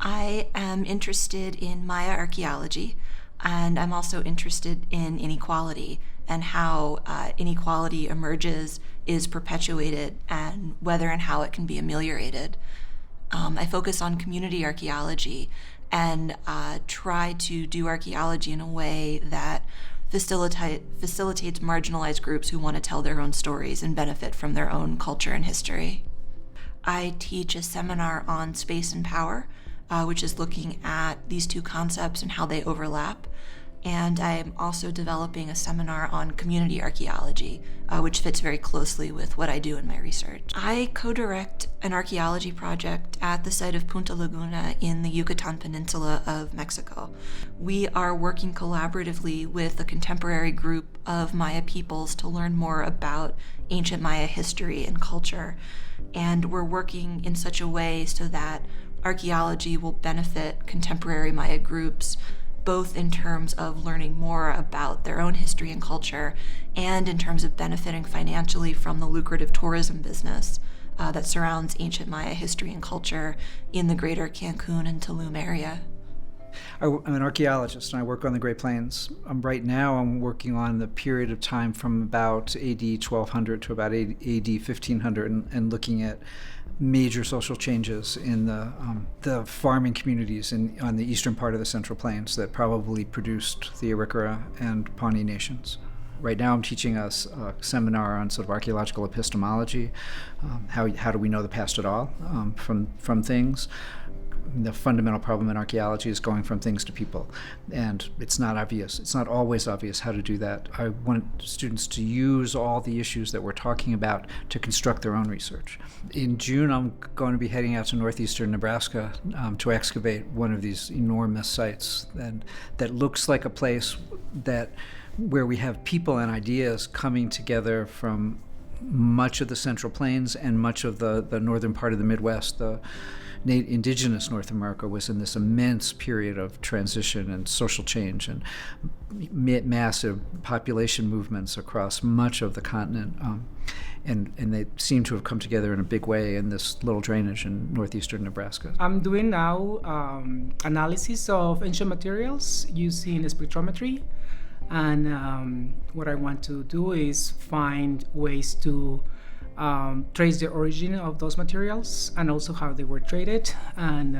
I am interested in Maya archaeology, and I'm also interested in inequality and how inequality emerges, is perpetuated, and whether and how it can be ameliorated. I focus on community archaeology and try to do archaeology in a way that facilitates marginalized groups who want to tell their own stories and benefit from their own culture and history. I teach a seminar on space and power, which is looking at these two concepts and how they overlap. And I'm also developing a seminar on community archaeology, which fits very closely with what I do in my research. I co-direct an archaeology project at the site of Punta Laguna in the Yucatan Peninsula of Mexico. We are working collaboratively with a contemporary group of Maya peoples to learn more about ancient Maya history and culture. And we're working in such a way so that archaeology will benefit contemporary Maya groups, both in terms of learning more about their own history and culture, and in terms of benefiting financially from the lucrative tourism business that surrounds ancient Maya history and culture in the greater Cancun and Tulum area. I'm an archaeologist and I work on the Great Plains. Right now I'm working on the period of time from about AD 1200 to about AD 1500 and looking at major social changes in the farming communities on the eastern part of the Central Plains that probably produced the Arikara and Pawnee nations. Right now I'm teaching us a seminar on sort of archaeological epistemology, how do we know the past at all from things. The fundamental problem in archaeology is going from things to people, and it's not obvious. It's not always obvious how to do that. I want students to use all the issues that we're talking about to construct their own research. In June, I'm going to be heading out to northeastern Nebraska to excavate one of these enormous sites that looks like a place where we have people and ideas coming together from much of the Central Plains and much of the northern part of the Midwest. The indigenous North America was in this immense period of transition and social change and massive population movements across much of the continent. And they seem to have come together in a big way in this little drainage in northeastern Nebraska. I'm doing now analysis of ancient materials using spectrometry. And what I want to do is find ways to trace the origin of those materials and also how they were traded and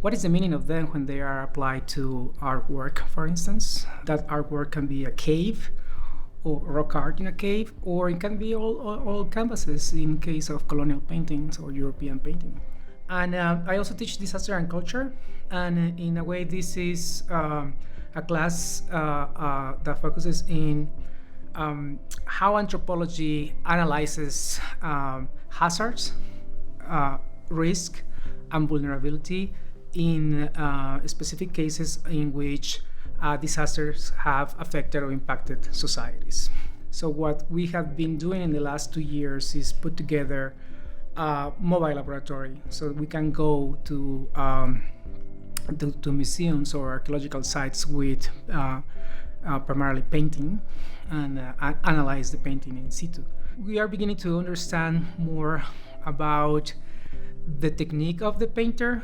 what is the meaning of them when they are applied to artwork, for instance. That artwork can be a cave or rock art in a cave, or it can be all canvases in case of colonial paintings or European painting. And I also teach disaster and culture, and in a way this is a class that focuses in how anthropology analyzes hazards, risk, and vulnerability in specific cases in which disasters have affected or impacted societies. So what we have been doing in the last 2 years is put together a mobile laboratory so we can go to museums or archaeological sites with primarily painting and analyze the painting in situ. We are beginning to understand more about the technique of the painter,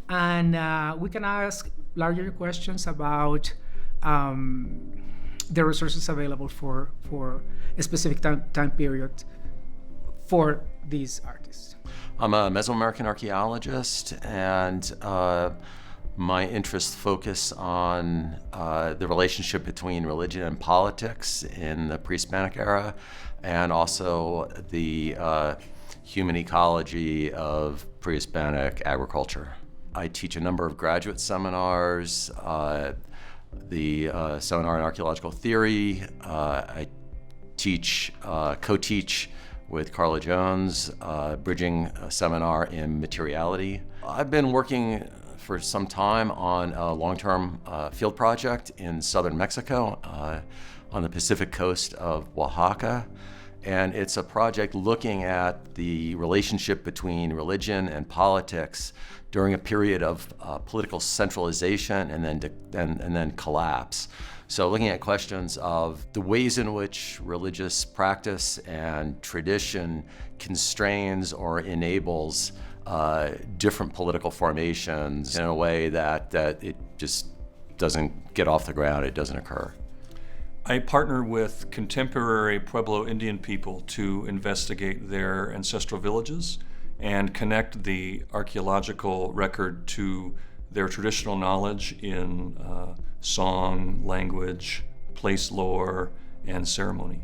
and we can ask larger questions about the resources available for a specific time period for these artists. I'm a Mesoamerican archaeologist, and my interests focus on the relationship between religion and politics in the pre-Hispanic era, and also the human ecology of pre-Hispanic agriculture. I teach a number of graduate seminars, the seminar in archaeological theory. I co-teach with Carla Jones, bridging a seminar in materiality. I've been working for some time on a long-term field project in southern Mexico on the Pacific coast of Oaxaca. And it's a project looking at the relationship between religion and politics during a period of political centralization and then collapse. So looking at questions of the ways in which religious practice and tradition constrains or enables different political formations in a way that it just doesn't get off the ground, it doesn't occur. I partner with contemporary Pueblo Indian people to investigate their ancestral villages and connect the archaeological record to their traditional knowledge in song, language, place lore, and ceremony.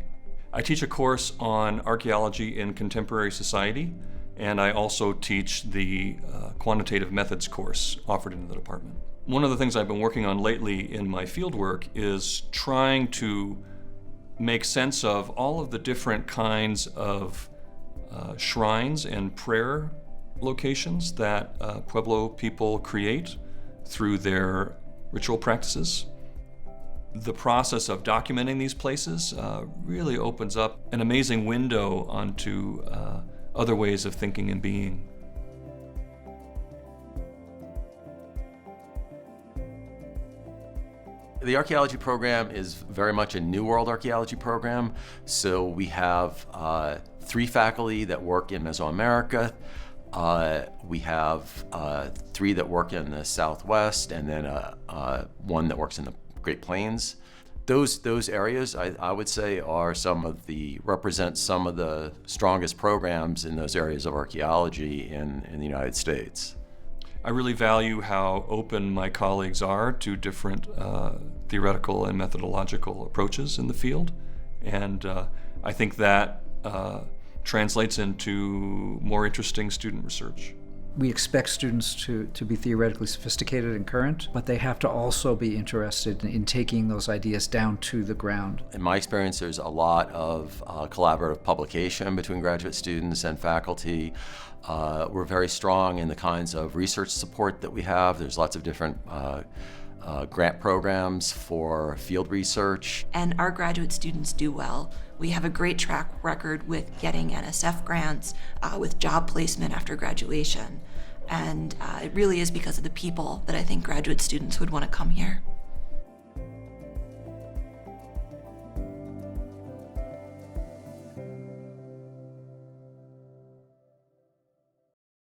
I teach a course on archaeology in contemporary society, and I also teach the quantitative methods course offered in the department. One of the things I've been working on lately in my fieldwork is trying to make sense of all of the different kinds of shrines and prayer locations that Pueblo people create through their ritual practices. The process of documenting these places really opens up an amazing window onto other ways of thinking and being. The archaeology program is very much a New World archaeology program. So we have 3 faculty that work in Mesoamerica. We have 3 that work in the Southwest, and then 1 that works in the Great Plains. Those areas, I would say, represent some of the strongest programs in those areas of archaeology in the United States. I really value how open my colleagues are to different theoretical and methodological approaches in the field, and I think that translates into more interesting student research. We expect students to be theoretically sophisticated and current, but they have to also be interested in taking those ideas down to the ground. In my experience, there's a lot of collaborative publication between graduate students and faculty. We're very strong in the kinds of research support that we have. There's lots of different grant programs for field research. And our graduate students do well. We have a great track record with getting NSF grants, with job placement after graduation. And it really is because of the people that I think graduate students would want to come here.